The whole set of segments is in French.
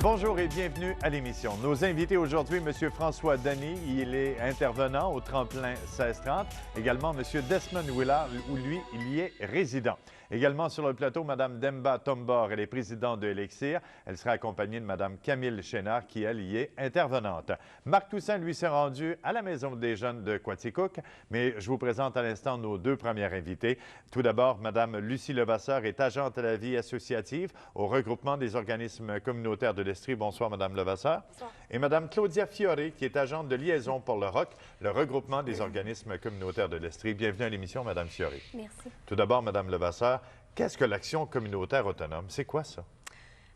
Bonjour et bienvenue à l'émission. Nos invités aujourd'hui, M. François Denis, il est intervenant au tremplin 1630. Également, M. Desmond Willard, où lui, il y est résident. Également sur le plateau, Mme Demba Tombor, elle est présidente de Elixir. Elle sera accompagnée de Mme Camille Chénard, qui, elle, y est intervenante. Marc Toussaint, lui, s'est rendu à la Maison des jeunes de Quaticook, mais je vous présente à l'instant nos deux premières invités. Tout d'abord, Mme Lucie Levasseur est agente à la vie associative au regroupement des organismes communautaires de l'Estrie. Bonsoir, Mme Levasseur. Bonsoir. Et Mme Claudia Fiore, qui est agente de liaison pour le ROC, le regroupement des organismes communautaires de l'Estrie. Bienvenue à l'émission, Mme Fiore. Merci. Tout d'abord, Mme Levasseur, qu'est-ce que l'action communautaire autonome? C'est quoi ça?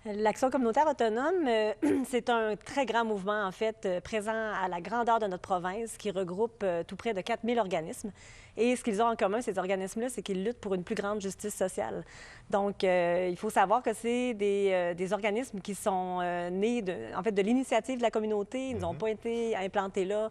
L'Action communautaire autonome, c'est un très grand mouvement, en fait, présent à la grandeur de notre province, qui regroupe tout près de 4000 organismes. Et ce qu'ils ont en commun, ces organismes-là, c'est qu'ils luttent pour une plus grande justice sociale. Donc, il faut savoir que c'est des organismes qui sont nés, de l'initiative de la communauté. Ils n'ont pas été implantés là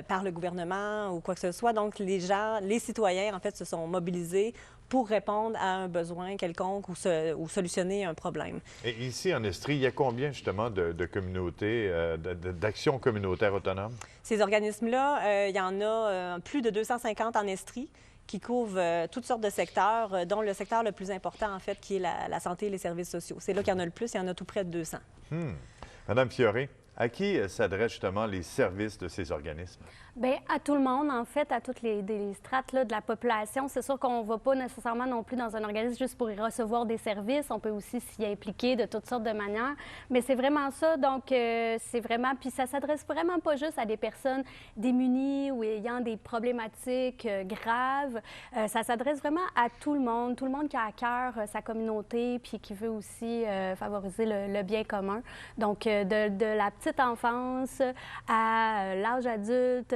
par le gouvernement ou quoi que ce soit. Donc, les gens, les citoyens, en fait, se sont mobilisés pour répondre à un besoin quelconque ou solutionner un problème. Et ici, en Estrie, il y a combien, justement, de communautés, d'actions communautaires autonomes? Ces organismes-là, il y en a plus de 250 en Estrie qui couvrent toutes sortes de secteurs, dont le secteur le plus important, en fait, qui est la santé et les services sociaux. C'est là qu'il y en a le plus. Il y en a tout près de 200. Madame Fiore, à qui s'adressent justement les services de ces organismes? Bien, à tout le monde, en fait, à toutes les strates là, de la population. C'est sûr qu'on ne va pas nécessairement non plus dans un organisme juste pour y recevoir des services. On peut aussi s'y impliquer de toutes sortes de manières. Mais c'est vraiment ça. Donc, c'est vraiment... Puis ça s'adresse vraiment pas juste à des personnes démunies ou ayant des problématiques graves. Ça s'adresse vraiment à tout le monde qui a à cœur sa communauté puis qui veut aussi favoriser le bien commun. Donc, de la petite enfance à l'âge adulte,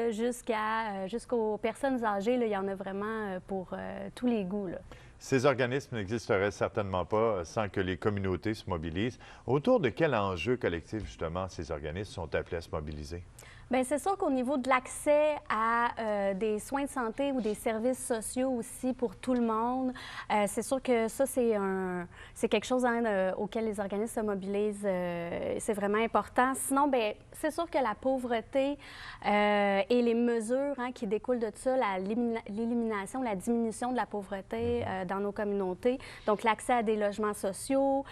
jusqu'aux personnes âgées, là, il y en a vraiment pour tous les goûts. Là. Ces organismes n'existeraient certainement pas sans que les communautés se mobilisent. Autour de quel enjeu collectif, justement, ces organismes sont appelés à se mobiliser? Bien, c'est sûr qu'au niveau de l'accès à des soins de santé ou des services sociaux aussi pour tout le monde, c'est sûr que ça, c'est quelque chose auquel les organismes se mobilisent. C'est vraiment important. Sinon, bien, c'est sûr que la pauvreté et les mesures qui découlent de ça, l'élimination, la diminution de la pauvreté dans nos communautés, donc l'accès à des logements sociaux,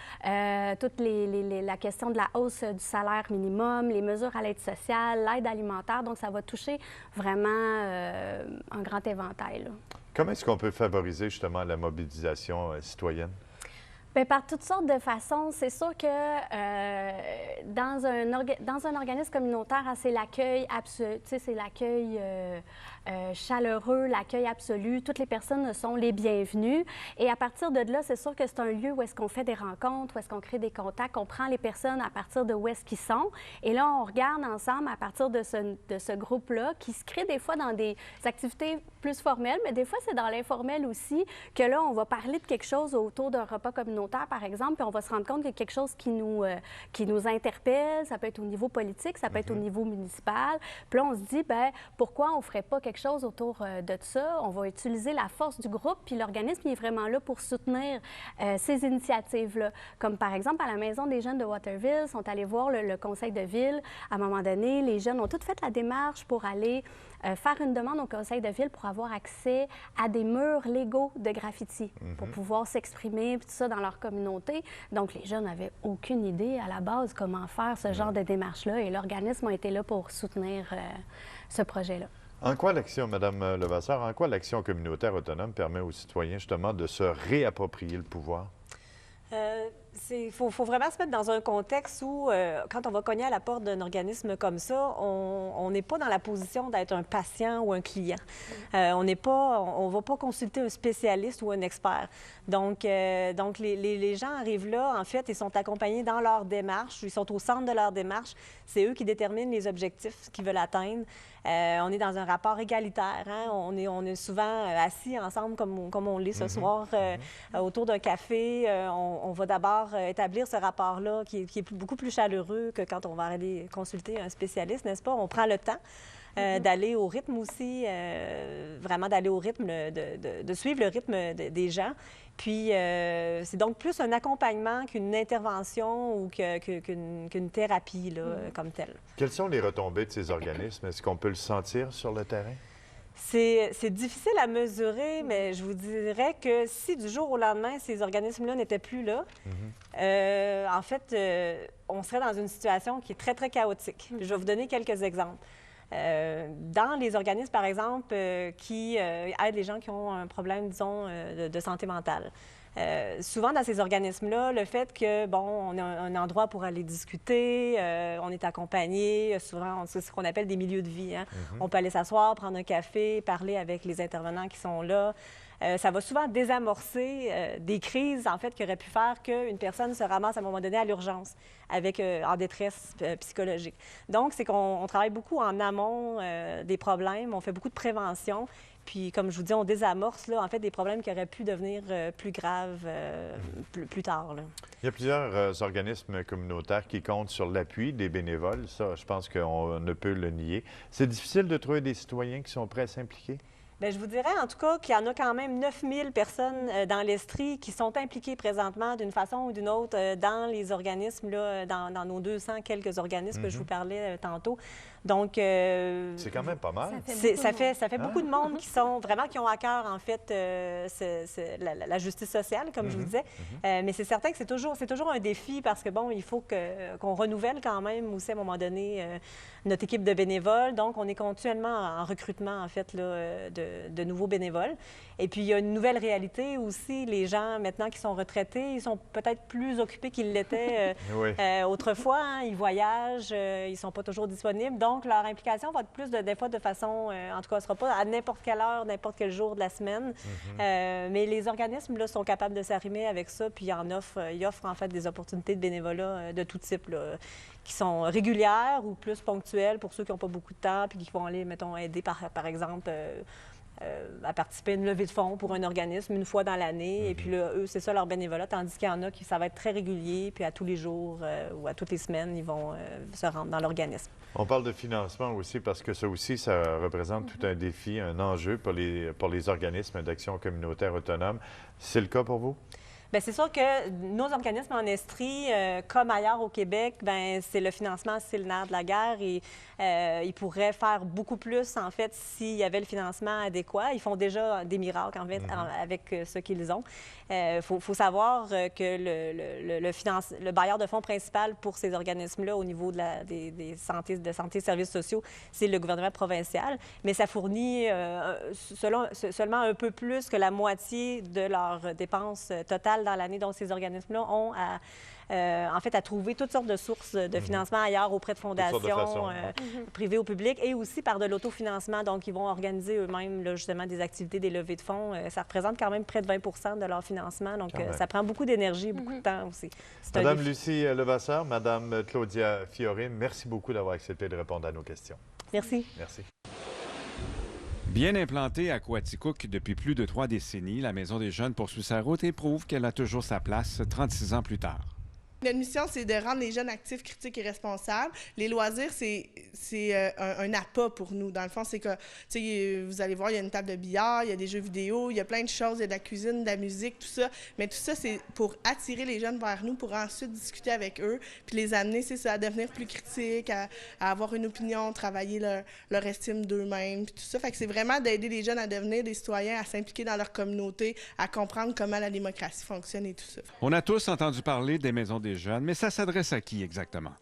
toute la question de la hausse du salaire minimum, les mesures à l'aide sociale, l'aide alimentaire, donc ça va toucher vraiment un grand éventail. Là. Comment est-ce qu'on peut favoriser justement la mobilisation citoyenne? Bien, par toutes sortes de façons. C'est sûr que dans un organisme communautaire, c'est l'accueil absolu, c'est l'accueil chaleureux, l'accueil absolu. Toutes les personnes sont les bienvenues. Et à partir de là, c'est sûr que c'est un lieu où est-ce qu'on fait des rencontres, où est-ce qu'on crée des contacts, on prend les personnes à partir de où est-ce qu'ils sont. Et là, on regarde ensemble à partir de ce groupe-là qui se crée des fois dans des activités plus formelles, mais des fois, c'est dans l'informel aussi que là, on va parler de quelque chose autour d'un repas communautaire, par exemple, puis on va se rendre compte qu'il y a quelque chose qui nous interpelle. Ça peut être au niveau politique, ça peut être au niveau municipal. Puis là, on se dit, bien, pourquoi on ne ferait pas quelque chose autour de ça? On va utiliser la force du groupe, puis l'organisme il est vraiment là pour soutenir ces initiatives-là. Comme par exemple, à la Maison des jeunes de Waterville, ils sont allés voir le conseil de ville. À un moment donné, les jeunes ont toutes fait la démarche pour aller faire une demande au conseil de ville pour avoir accès à des murs légaux de graffiti, pour pouvoir s'exprimer, tout ça, dans leur communauté. Donc, les jeunes n'avaient aucune idée à la base comment faire ce genre de démarche-là, et l'organisme a été là pour soutenir ce projet-là. En quoi l'action, Mme Levasseur, en quoi l'action communautaire autonome permet aux citoyens justement de se réapproprier le pouvoir? Il faut vraiment se mettre dans un contexte où, quand on va cogner à la porte d'un organisme comme ça, on n'est pas dans la position d'être un patient ou un client. On ne va pas consulter un spécialiste ou un expert. Donc les gens arrivent là, en fait, ils sont accompagnés dans leur démarche, ils sont au centre de leur démarche. C'est eux qui déterminent les objectifs qu'ils veulent atteindre. On est dans un rapport égalitaire. Hein? On est souvent assis ensemble, comme on l'est ce soir, autour d'un café. On va d'abord établir ce rapport-là qui est beaucoup plus chaleureux que quand on va aller consulter un spécialiste, n'est-ce pas? On prend le temps. d'aller au rythme aussi, vraiment d'aller au rythme, de suivre le rythme des gens. Puis, c'est donc plus un accompagnement qu'une intervention ou qu'une thérapie là, comme telle. Quelles sont les retombées de ces organismes? Est-ce qu'on peut le sentir sur le terrain? C'est difficile à mesurer, mais je vous dirais que si du jour au lendemain, ces organismes-là n'étaient plus là, en fait, on serait dans une situation qui est très, très chaotique. Je vais vous donner quelques exemples. Dans les organismes, par exemple, qui aident les gens qui ont un problème, disons, de santé mentale. Souvent, dans ces organismes-là, le fait que, bon, on a un endroit pour aller discuter, on est accompagné, souvent, c'est ce qu'on appelle des milieux de vie. Hein? On peut aller s'asseoir, prendre un café, parler avec les intervenants qui sont là. Ça va souvent désamorcer des crises, en fait, qui auraient pu faire qu'une personne se ramasse à un moment donné à l'urgence avec en détresse psychologique. Donc, c'est qu'on travaille beaucoup en amont des problèmes, on fait beaucoup de prévention. Puis, comme je vous dis, on désamorce, là, en fait, des problèmes qui auraient pu devenir plus graves plus tard. Là. Il y a plusieurs organismes communautaires qui comptent sur l'appui des bénévoles. Ça, je pense qu'on ne peut le nier. C'est difficile de trouver des citoyens qui sont prêts à s'impliquer? Bien, je vous dirais en tout cas qu'il y en a quand même 9000 personnes dans l'Estrie qui sont impliquées présentement d'une façon ou d'une autre dans les organismes, là, dans nos 200 quelques organismes que je vous parlais tantôt. Donc, c'est quand même pas mal. Ça fait beaucoup de monde qui sont vraiment, qui ont à cœur, en fait, la justice sociale, comme je vous disais. Mais c'est certain que c'est toujours un défi parce que, bon, il faut qu'on renouvelle quand même aussi, à un moment donné, notre équipe de bénévoles. Donc, on est continuellement en recrutement, en fait, là, de nouveaux bénévoles. Et puis, il y a une nouvelle réalité aussi. Les gens, maintenant, qui sont retraités, ils sont peut-être plus occupés qu'ils l'étaient autrefois. Hein. Ils voyagent, ils ne sont pas toujours disponibles. Donc, leur implication va être plus, des fois, de façon... en tout cas, ce ne sera pas à n'importe quelle heure, n'importe quel jour de la semaine. Mais les organismes, là, sont capables de s'arrimer avec ça, puis ils offrent, en fait, des opportunités de bénévolat de tout type, là, qui sont régulières ou plus ponctuelles pour ceux qui n'ont pas beaucoup de temps, puis qui vont aller, mettons, aider, par exemple... à participer à une levée de fonds pour un organisme une fois dans l'année. Et puis là, eux, c'est ça leur bénévolat, tandis qu'il y en a qui, ça va être très régulier, puis à tous les jours ou à toutes les semaines, ils vont se rendre dans l'organisme. On parle de financement aussi parce que ça aussi, ça représente tout un défi, un enjeu pour les organismes d'action communautaire autonome. C'est le cas pour vous? Bien, c'est sûr que nos organismes en Estrie, comme ailleurs au Québec, bien, c'est le financement, c'est le nerf de la guerre et ils pourraient faire beaucoup plus, en fait, s'il y avait le financement adéquat. Ils font déjà des miracles, en fait, avec ce qu'ils ont. Faut savoir que le bailleur de fonds principal pour ces organismes-là, au niveau de santé et services sociaux, c'est le gouvernement provincial, mais ça fournit seulement un peu plus que la moitié de leurs dépenses totales dans l'année. Donc, ces organismes-là ont en fait, à trouver toutes sortes de sources de financement ailleurs auprès de fondations privées ou publiques et aussi par de l'autofinancement. Donc, ils vont organiser eux-mêmes, là, justement, des activités, des levées de fonds. Ça représente quand même près de 20 de leur financement. Donc, ça prend beaucoup d'énergie et beaucoup de temps aussi. Madame Lucie Levasseur, Madame Claudia Fiorine, merci beaucoup d'avoir accepté de répondre à nos questions. Merci. Merci. Bien implantée à Coaticook depuis plus de 3 décennies, la Maison des jeunes poursuit sa route et prouve qu'elle a toujours sa place 36 ans plus tard. Notre mission, c'est de rendre les jeunes actifs, critiques et responsables. Les loisirs, c'est un appât pour nous. Dans le fond, c'est que, tu sais, vous allez voir, il y a une table de billard, il y a des jeux vidéo, il y a plein de choses, il y a de la cuisine, de la musique, tout ça. Mais tout ça, c'est pour attirer les jeunes vers nous, pour ensuite discuter avec eux, puis les amener, c'est ça, à devenir plus critiques, à avoir une opinion, travailler leur estime d'eux-mêmes, puis tout ça. Fait que c'est vraiment d'aider les jeunes à devenir des citoyens, à s'impliquer dans leur communauté, à comprendre comment la démocratie fonctionne et tout ça. On a tous entendu parler des maisons des jeunes, mais ça s'adresse à qui exactement?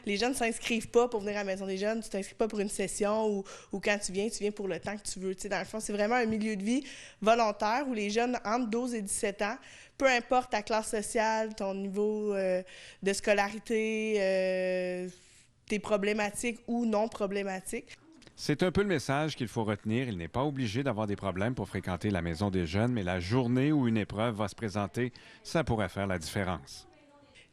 Les jeunes ne s'inscrivent pas pour venir à la Maison des jeunes, tu t'inscris pas pour une session ou quand tu viens pour le temps que tu veux. Tu sais, dans le fond, c'est vraiment un milieu de vie volontaire où les jeunes entre 12 et 17 ans, peu importe ta classe sociale, ton niveau de scolarité, tes problématiques ou non problématiques. C'est un peu le message qu'il faut retenir. Il n'est pas obligé d'avoir des problèmes pour fréquenter la Maison des jeunes, mais la journée où une épreuve va se présenter, ça pourrait faire la différence.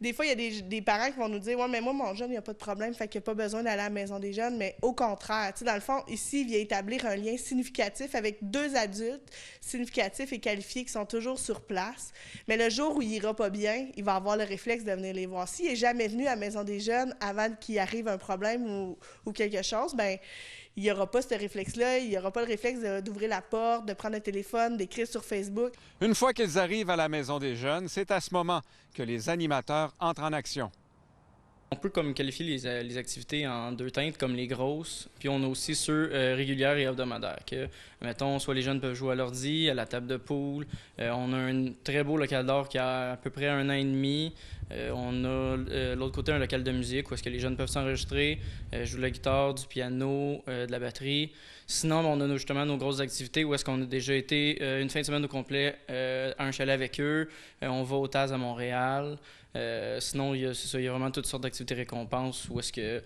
des fois, il y a des parents qui vont nous dire « Ouais, mais moi, mon jeune, il n'y a pas de problème, fait qu'il n'y a pas besoin d'aller à la maison des jeunes. » Mais au contraire, tu sais, dans le fond, ici, il vient établir un lien significatif avec 2 adultes significatifs et qualifiés qui sont toujours sur place. Mais le jour où il ira pas bien, il va avoir le réflexe de venir les voir. S'il n'est jamais venu à la maison des jeunes avant qu'il arrive un problème ou quelque chose, bien, il n'y aura pas ce réflexe-là, il n'y aura pas le réflexe d'ouvrir la porte, de prendre le téléphone, d'écrire sur Facebook. Une fois qu'ils arrivent à la Maison des Jeunes, c'est à ce moment que les animateurs entrent en action. On peut comme qualifier les activités en 2 teintes, comme les grosses, puis on a aussi ceux régulières et hebdomadaires. Que, mettons, soit les jeunes peuvent jouer à l'ordi, à la table de pool. On a un très beau local d'art qui a à peu près 1 an et demi. On a l'autre côté un local de musique où est-ce que les jeunes peuvent s'enregistrer, jouer de la guitare, du piano, de la batterie. Sinon, on a justement nos grosses activités où est-ce qu'on a déjà été une fin de semaine au complet à un chalet avec eux. On va au Taz à Montréal. Sinon, il y a vraiment toutes sortes d'activités récompenses où est-ce que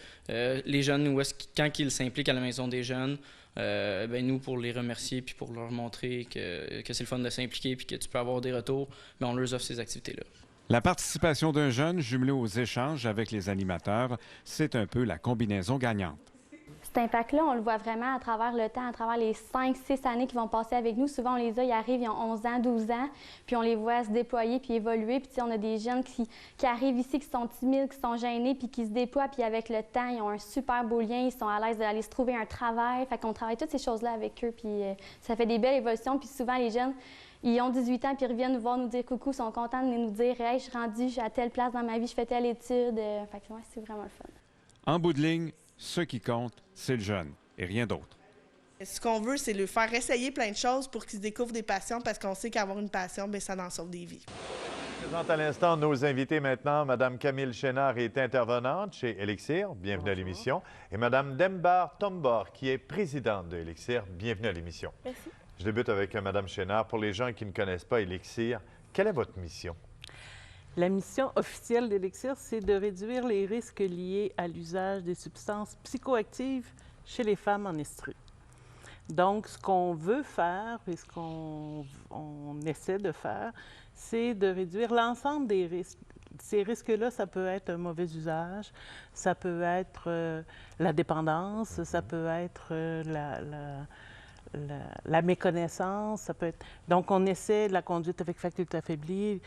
les jeunes, quand ils s'impliquent à la Maison des Jeunes, nous, pour les remercier puis pour leur montrer que c'est le fun de s'impliquer puis que tu peux avoir des retours, on leur offre ces activités-là. La participation d'un jeune jumelé aux échanges avec les animateurs, c'est un peu la combinaison gagnante. Cet impact-là, on le voit vraiment à travers le temps, à travers les 5-6 années qu'ils vont passer avec nous. Souvent, on les a, ils arrivent, ils ont 11 ans, 12 ans, puis on les voit se déployer puis évoluer. Puis on a des jeunes qui arrivent ici, qui sont timides, qui sont gênés, puis qui se déploient. Puis avec le temps, ils ont un super beau lien, ils sont à l'aise d'aller se trouver un travail. Fait qu'on travaille toutes ces choses-là avec eux, puis ça fait des belles évolutions. Puis souvent, les jeunes, ils ont 18 ans, puis ils reviennent nous voir, nous dire coucou, ils sont contents de nous dire « Hey, je suis rendu à telle place dans ma vie, je fais telle étude. » Fait que ouais, c'est vraiment le fun. En bout de ligne, ce qui compte, c'est le jeune et rien d'autre. Ce qu'on veut, c'est le faire essayer plein de choses pour qu'ils découvrent des passions parce qu'on sait qu'avoir une passion, ça en sauve des vies. Je présente à l'instant nos invités maintenant. Mme Camille Chénard est intervenante chez Elixir. Bienvenue à l'émission. Et Mme Dembar Tombor, qui est présidente de Elixir. Bienvenue à l'émission. Merci. Je débute avec Mme Chénard. Pour les gens qui ne connaissent pas Elixir, quelle est votre mission? La mission officielle d'Elixir, c'est de réduire les risques liés à l'usage des substances psychoactives chez les femmes en estrue. Donc, ce qu'on veut faire et ce qu'on essaie de faire, c'est de réduire l'ensemble des risques. Ces risques-là, ça peut être un mauvais usage, ça peut être la dépendance, ça peut être la méconnaissance, ça peut être... Donc, on essaie de la conduite avec faculté affaiblie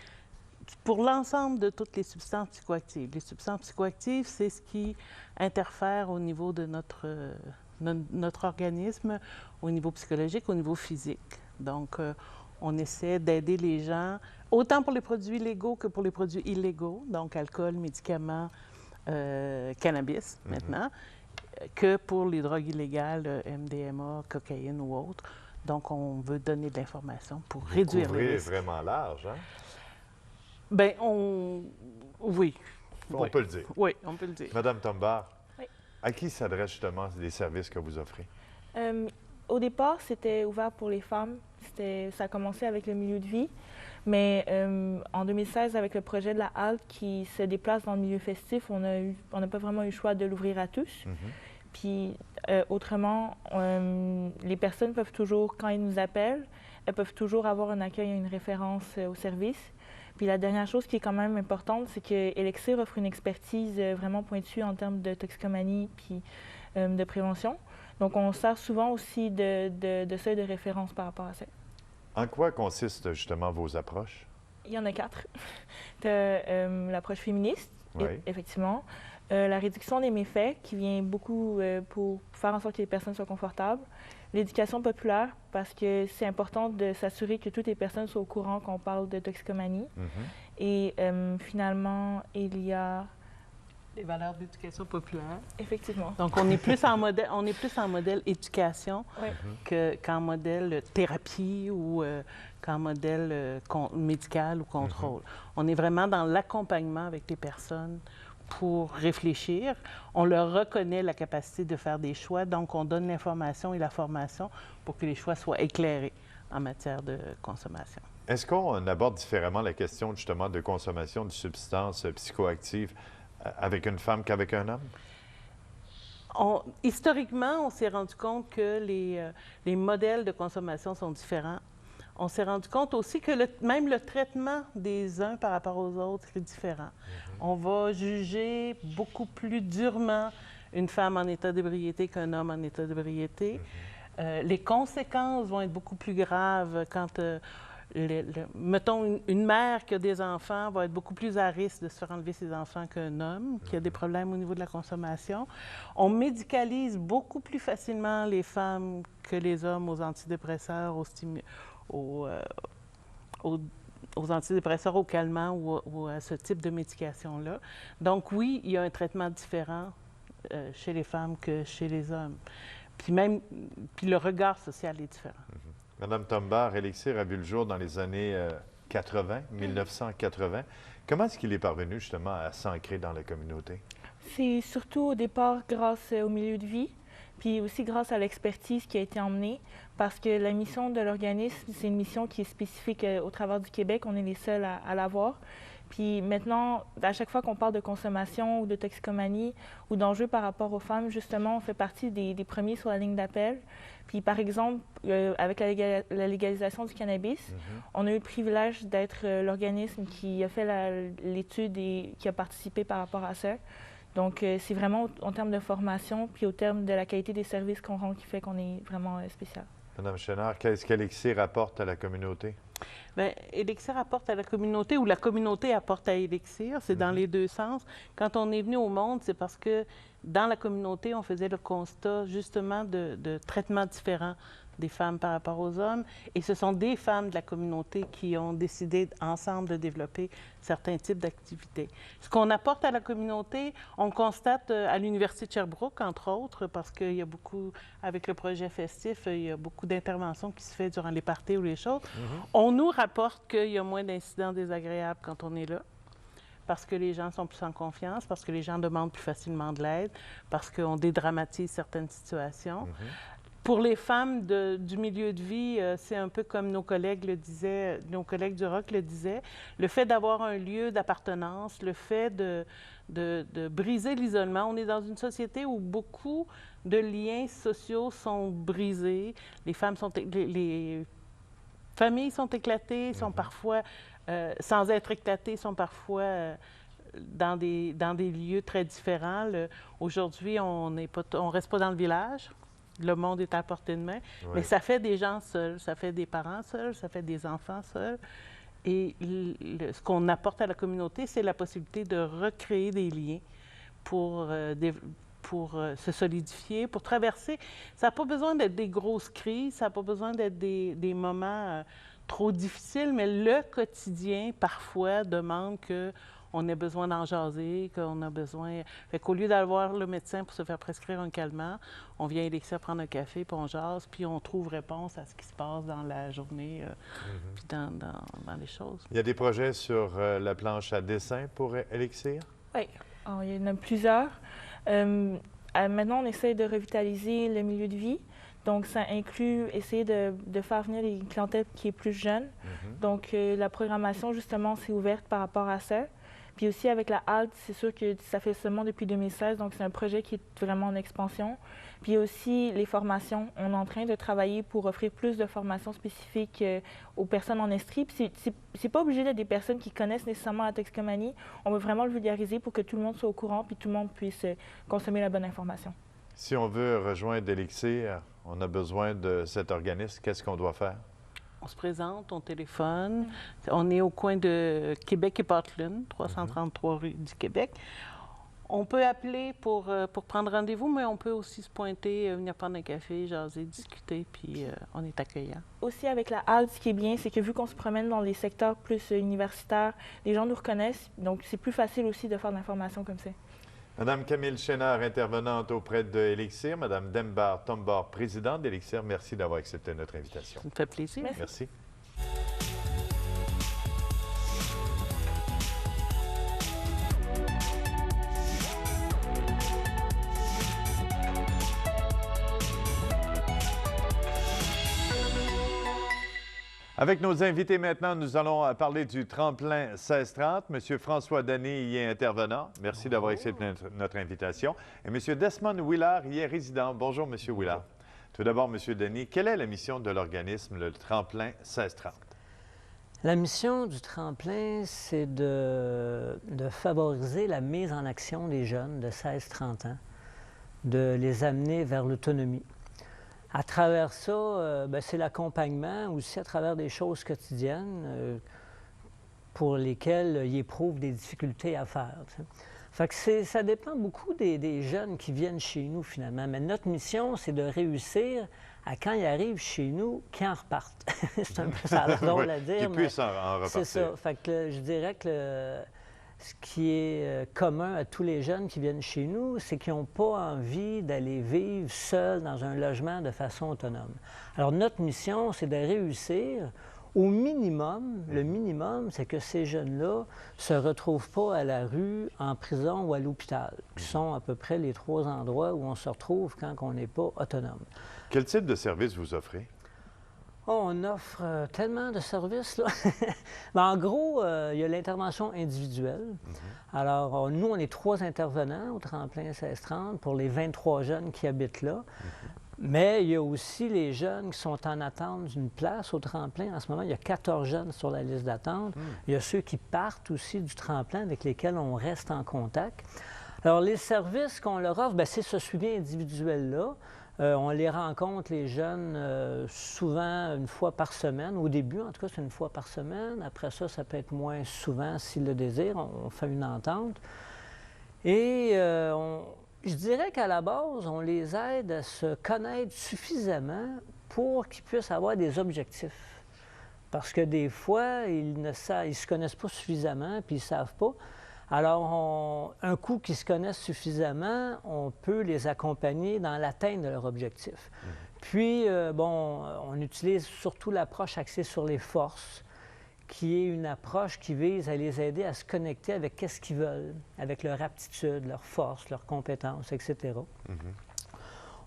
pour l'ensemble de toutes les substances psychoactives. Les substances psychoactives, c'est ce qui interfère au niveau de notre organisme, au niveau psychologique, au niveau physique. Donc, on essaie d'aider les gens, autant pour les produits légaux que pour les produits illégaux, donc alcool, médicaments, cannabis maintenant, que pour les drogues illégales, MDMA, cocaïne ou autres. Donc, on veut donner de l'information pour réduire les risques. Vraiment large, hein? Bien, oui. On peut le dire. Oui, on peut le dire. Madame Tombard, oui. À qui s'adressent justement les services que vous offrez? Au départ, c'était ouvert pour les femmes. Ça a commencé avec le milieu de vie. Mais en 2016, avec le projet de la halte qui se déplace dans le milieu festif, on n'a pas vraiment eu le choix de l'ouvrir à tous. Puis autrement, les personnes peuvent toujours, quand ils nous appellent, elles peuvent toujours avoir un accueil et une référence au service. Puis la dernière chose qui est quand même importante, c'est que Elixir offre une expertise vraiment pointue en termes de toxicomanie puis de prévention. Donc, on sert souvent aussi de seuil de référence par rapport à ça. En quoi consistent justement vos approches? Il y en a 4. Tu as l'approche féministe, Oui. effectivement. La réduction des méfaits, qui vient beaucoup pour faire en sorte que les personnes soient confortables. L'éducation populaire, parce que c'est important de s'assurer que toutes les personnes soient au courant qu'on parle de toxicomanie. Et finalement, il y a... Les valeurs d'éducation populaire. Effectivement. Donc, on est plus en modèle éducation qu'en modèle thérapie ou qu'en modèle médical ou contrôle. On est vraiment dans l'accompagnement avec les personnes pour réfléchir. On leur reconnaît la capacité de faire des choix, donc on donne l'information et la formation pour que les choix soient éclairés en matière de consommation. Est-ce qu'on aborde différemment la question justement de consommation de substances psychoactives avec une femme qu'avec un homme? Historiquement, on s'est rendu compte que les modèles de consommation sont différents. on s'est rendu compte aussi que même le traitement des uns par rapport aux autres est différent. On va juger beaucoup plus durement une femme en état d'ébriété qu'un homme en état d'ébriété. Les conséquences vont être beaucoup plus graves quand, mettons, une mère qui a des enfants va être beaucoup plus à risque de se faire enlever ses enfants qu'un homme qui a des problèmes au niveau de la consommation. On médicalise beaucoup plus facilement les femmes que les hommes aux antidépresseurs, aux antidépresseurs, aux calmants ou à ce type de médication-là. Donc oui, il y a un traitement différent chez les femmes que chez les hommes. Puis le regard social est différent. Madame Tombard, Elixir a vu le jour dans les années 1980. Comment est-ce qu'il est parvenu justement à s'ancrer dans la communauté? C'est surtout au départ grâce au milieu de vie, puis aussi grâce à l'expertise qui a été emmenée, parce que la mission de l'organisme, c'est une mission qui est spécifique au travers du Québec. On est les seuls à l'avoir. Puis maintenant, à chaque fois qu'on parle de consommation ou de toxicomanie ou d'enjeux par rapport aux femmes, justement, on fait partie des premiers sur la ligne d'appel. Puis par exemple, avec la légalisation du cannabis, on a eu le privilège d'être l'organisme qui a fait l'étude et qui a participé par rapport à ça. Donc c'est vraiment en termes de formation puis au terme de la qualité des services qu'on rend qui fait qu'on est vraiment spécial. Madame Chénard, qu'est-ce qu'Elixir apporte à la communauté? Bien, Elixir apporte à la communauté ou la communauté apporte à Elixir. C'est dans les deux sens. Quand on est venu au monde, c'est parce que dans la communauté, on faisait le constat justement de traitements différents des femmes par rapport aux hommes. Et ce sont des femmes de la communauté qui ont décidé ensemble de développer certains types d'activités. Ce qu'on apporte à la communauté, on constate à l'Université de Sherbrooke, entre autres, parce qu'il y a beaucoup, avec le projet festif, il y a beaucoup d'interventions qui se font durant les parties ou les choses. On nous rapporte qu'il y a moins d'incidents désagréables quand on est là, parce que les gens sont plus en confiance, parce que les gens demandent plus facilement de l'aide, parce qu'on dédramatise certaines situations. Pour les femmes du milieu de vie, c'est un peu comme nos collègues le disaient, nos collègues du ROC le disaient, le fait d'avoir un lieu d'appartenance, le fait de briser l'isolement. On est dans une société où beaucoup de liens sociaux sont brisés. Les familles sont éclatées, sont parfois, sans être éclatées, sont parfois dans des lieux très différents. Aujourd'hui, on ne reste pas dans le village. Le monde est à portée de main, mais ça fait des gens seuls, ça fait des parents seuls, ça fait des enfants seuls. Et ce qu'on apporte à la communauté, c'est la possibilité de recréer des liens pour se solidifier, pour traverser. Ça n'a pas besoin d'être des grosses crises, ça n'a pas besoin d'être des moments trop difficiles, mais le quotidien, parfois, demande qu'on ait besoin d'en jaser, qu'on a besoin... Fait qu'au lieu d'aller voir le médecin pour se faire prescrire un calmant, on vient à Elixir prendre un café, puis on jase, puis on trouve réponse à ce qui se passe dans la journée, puis dans les choses. Il y a des projets sur la planche à dessin pour Elixir? Oui, il y en a plusieurs. Maintenant, on essaie de revitaliser le milieu de vie. Donc, ça inclut essayer de faire venir une clientèle qui est plus jeune. Donc, la programmation, justement, s'est ouverte par rapport à ça. Puis aussi, avec la halte, c'est sûr que ça fait seulement depuis 2016, donc c'est un projet qui est vraiment en expansion. Puis aussi, les formations. On est en train de travailler pour offrir plus de formations spécifiques aux personnes en estrie. Puis c'est pas obligé d'être des personnes qui connaissent nécessairement la toxicomanie. On veut vraiment le vulgariser pour que tout le monde soit au courant puis tout le monde puisse consommer la bonne information. Si on veut rejoindre Elixir, on a besoin de cet organisme. Qu'est-ce qu'on doit faire? On se présente, on téléphone. On est au coin de Québec et Portland, 333 rue du Québec. On peut appeler pour prendre rendez-vous, mais on peut aussi se pointer, venir prendre un café, jaser, discuter, puis on est accueillant. Aussi, avec la halte, ce qui est bien, c'est que vu qu'on se promène dans les secteurs plus universitaires, les gens nous reconnaissent, donc c'est plus facile aussi de faire de l'information comme ça. Madame Camille Chénard, intervenante auprès de Elixir. Madame Dembar Tombard, présidente d'Elixir, merci d'avoir accepté notre invitation. Ça me fait plaisir. Merci. Avec nos invités maintenant, nous allons parler du tremplin 1630. Monsieur François Dany y est intervenant. Merci d'avoir accepté notre invitation. Et Monsieur Desmond Willard y est résident. Bonjour, Monsieur Willard. Tout d'abord, M. Denis, quelle est la mission de l'organisme, le Tremplin 1630? La mission du tremplin, c'est de favoriser la mise en action des jeunes de 16-30 ans, de les amener vers l'autonomie. À travers ça, c'est l'accompagnement aussi à travers des choses quotidiennes pour lesquelles ils éprouvent des difficultés à faire. T'sais. Fait que ça dépend beaucoup des jeunes qui viennent chez nous, finalement. Mais notre mission, c'est de réussir à, quand ils arrivent chez nous, qu'ils en repartent. C'est un peu ça drôle à dire, qu'ils mais puissent en repartir. c'est ça. Fait que je dirais que ce qui est commun à tous les jeunes qui viennent chez nous, c'est qu'ils n'ont pas envie d'aller vivre seuls dans un logement de façon autonome. Alors, notre mission, c'est de réussir. Au minimum, le minimum, c'est que ces jeunes-là ne se retrouvent pas à la rue, en prison ou à l'hôpital, qui sont à peu près les 3 endroits où on se retrouve quand on n'est pas autonome. Quel type de service vous offrez? Oh, on offre tellement de services, là. Mais en gros, il y a l'intervention individuelle. Alors, nous, on est 3 intervenants au Tremplin 1630 pour les 23 jeunes qui habitent là. Mais il y a aussi les jeunes qui sont en attente d'une place au tremplin. En ce moment, il y a 14 jeunes sur la liste d'attente. Il y a ceux qui partent aussi du tremplin avec lesquels on reste en contact. Alors, les services qu'on leur offre, c'est ce suivi individuel-là. On les rencontre, les jeunes, souvent 1 fois par semaine. Au début, en tout cas, c'est 1 fois par semaine. Après ça, ça peut être moins souvent s'ils le désirent. On fait une entente. Et je dirais qu'à la base, on les aide à se connaître suffisamment pour qu'ils puissent avoir des objectifs. Parce que des fois, ils ne se connaissent pas suffisamment, puis ils ne savent pas. Alors, un coup qu'ils se connaissent suffisamment, on peut les accompagner dans l'atteinte de leur objectif. Puis, on utilise surtout l'approche axée sur les forces, qui est une approche qui vise à les aider à se connecter avec qu'est-ce qu'ils veulent, avec leur aptitude, leur force, leurs compétences, etc.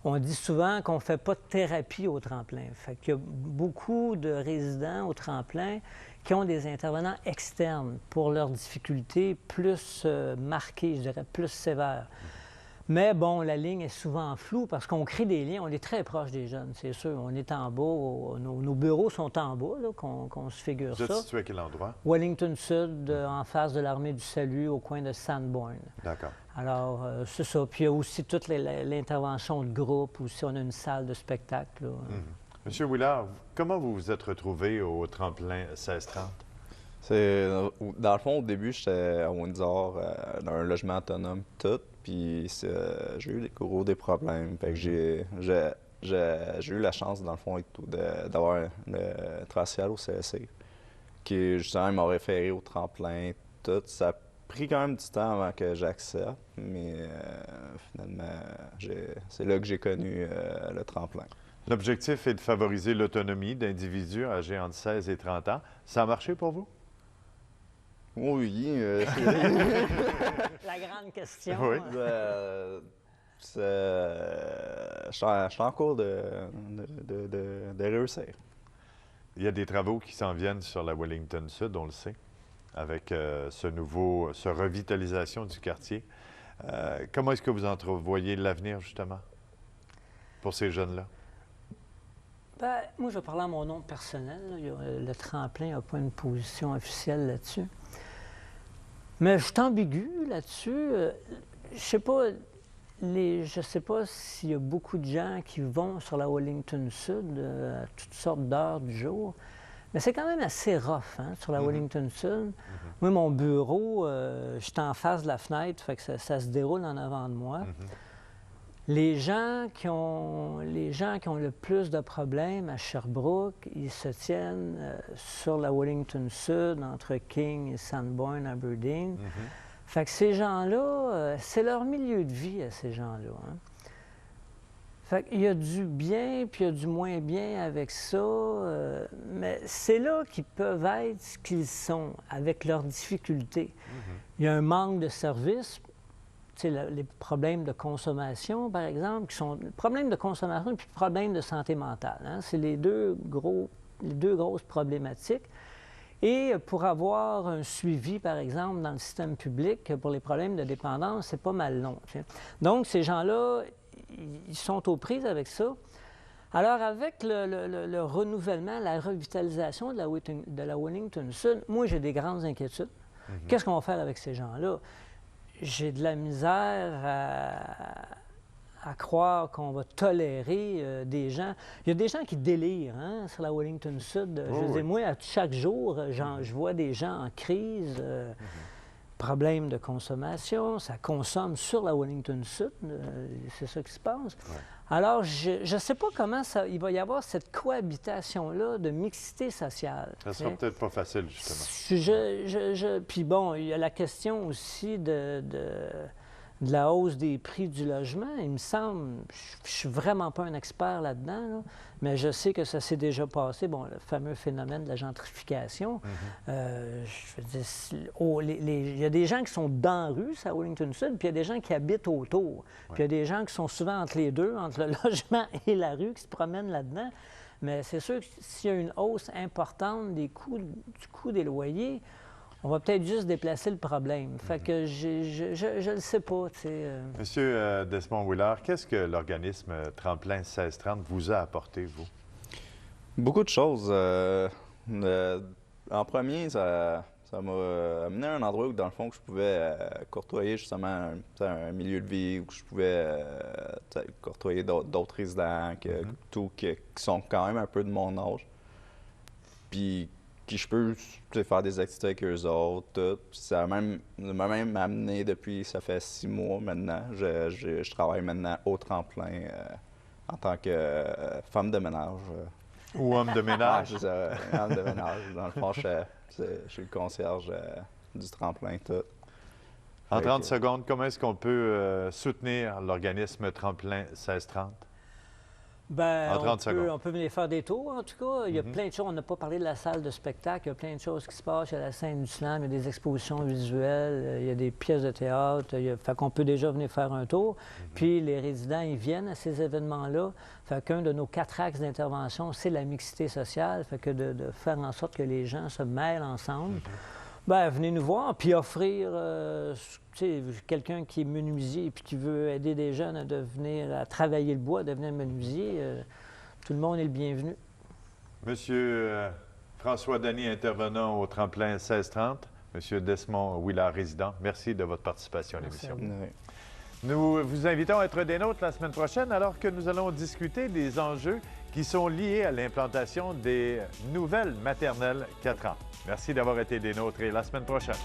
On dit souvent qu'on ne fait pas de thérapie au tremplin. Fait qu'il y a beaucoup de résidents au tremplin qui ont des intervenants externes pour leurs difficultés plus marquées, je dirais, plus sévères. Mais bon, la ligne est souvent floue parce qu'on crée des liens, on est très proche des jeunes, c'est sûr. On est en bas, nos bureaux sont en bas, là, qu'on se figure ça. Vous êtes situé à quel endroit? Wellington Sud, en face de l'Armée du Salut, au coin de Sanborn. D'accord. Alors, c'est ça. Puis il y a aussi toute l'intervention de groupe, aussi on a une salle de spectacle. Monsieur Willard, comment vous vous êtes retrouvé au Tremplin 1630? Dans le fond, au début, j'étais à Windsor, dans un logement autonome, tout. Puis j'ai eu des problèmes. Fait que j'ai eu la chance, dans le fond, d'avoir le travail social au CSC, qui justement m'a référé au tremplin, tout. Ça a pris quand même du temps avant que j'accepte, mais finalement, c'est là que j'ai connu le tremplin. L'objectif est de favoriser l'autonomie d'individus âgés entre 16 et 30 ans. Ça a marché pour vous? Oui. La grande question. Oui. Je suis en cours de réussir. Il y a des travaux qui s'en viennent sur la Wellington Sud, on le sait, avec ce revitalisation du quartier. Comment est-ce que vous entrevoyez l'avenir, justement, pour ces jeunes-là? Moi, je vais parler à mon nom personnel. Le tremplin n'a pas une position officielle là-dessus. Mais je suis ambigu là-dessus. Je sais pas s'il y a beaucoup de gens qui vont sur la Wellington Sud à toutes sortes d'heures du jour. Mais c'est quand même assez rough, sur la Wellington Sud. Moi, mon bureau, je suis en face de la fenêtre, fait que ça se déroule en avant de moi. Les gens qui ont le plus de problèmes à Sherbrooke, ils se tiennent sur la Wellington Sud, entre King et Sanborn, Aberdeen. Fait que ces gens-là, c'est leur milieu de vie à ces gens-là. Fait qu'il y a du bien, puis il y a du moins bien avec ça, mais c'est là qu'ils peuvent être ce qu'ils sont, avec leurs difficultés. Il y a un manque de services. Les problèmes de consommation, par exemple, qui sont problèmes de consommation et puis problèmes de santé mentale. C'est les deux grosses problématiques. Et pour avoir un suivi, par exemple, dans le système public, pour les problèmes de dépendance, c'est pas mal long. Donc, ces gens-là, ils sont aux prises avec ça. Alors, avec le renouvellement, la revitalisation de la Wellington Sud, moi, j'ai des grandes inquiétudes. Qu'est-ce qu'on va faire avec ces gens-là? J'ai de la misère à croire qu'on va tolérer des gens. Il y a des gens qui délirent sur la Wellington Sud. Je veux dire, moi, chaque jour, je vois des gens en crise, problème de consommation, ça consomme sur la Wellington Sud, c'est ça qui se passe. Ouais. Alors, je ne sais pas comment il va y avoir cette cohabitation-là de mixité sociale. Ça ne sera peut-être pas facile, justement. Puis bon, il y a la question aussi de la hausse des prix du logement. Il me semble, je ne suis vraiment pas un expert là-dedans, mais je sais que ça s'est déjà passé, bon, le fameux phénomène de la gentrification. Je veux dire, il y a des gens qui sont dans la rue, c'est à Wellington Sud, puis il y a des gens qui habitent autour. Puis il y a des gens qui sont souvent entre les deux, entre le logement et la rue, qui se promènent là-dedans. Mais c'est sûr que s'il y a une hausse importante du coût des loyers, on va peut-être juste déplacer le problème. Fait que je le sais pas, tu sais. Monsieur Desmond-Willard, qu'est-ce que l'organisme Tremplin 1630 vous a apporté, vous? Beaucoup de choses. En premier, ça m'a amené à un endroit où, dans le fond, que je pouvais côtoyer justement un milieu de vie, où je pouvais côtoyer d'autres résidents qui sont quand même un peu de mon âge. Puis qui je peux faire des activités avec eux autres, tout. Ça m'a même amené depuis, ça fait 6 mois maintenant. Je travaille maintenant au Tremplin en tant que femme de ménage. Ou homme de ménage. C'est ça, homme de ménage. Dans le fond, je suis le concierge du Tremplin, tout. En 30 secondes, comment est-ce qu'on peut soutenir l'organisme Tremplin 1630? Bien, on peut venir faire des tours, en tout cas. Il y a plein de choses. On n'a pas parlé de la salle de spectacle. Il y a plein de choses qui se passent. Il y a la scène du slam, il y a des expositions visuelles, il y a des pièces de théâtre. Fait qu'on peut déjà venir faire un tour. Puis les résidents, ils viennent à ces événements-là. Fait qu'un de nos 4 axes d'intervention, c'est la mixité sociale. Fait que de faire en sorte que les gens se mêlent ensemble. Bien, venez nous voir, puis offrir, tu sais, quelqu'un qui est menuisier et qui veut aider des jeunes à travailler le bois, à devenir menuisier, tout le monde est le bienvenu. Monsieur François Dany, intervenant au Tremplin 1630, Monsieur Desmond-Willard, résident, merci de votre participation à l'émission. Nous vous invitons à être des nôtres la semaine prochaine alors que nous allons discuter des enjeux qui sont liés à l'implantation des nouvelles maternelles 4 ans. Merci d'avoir été des nôtres et la semaine prochaine.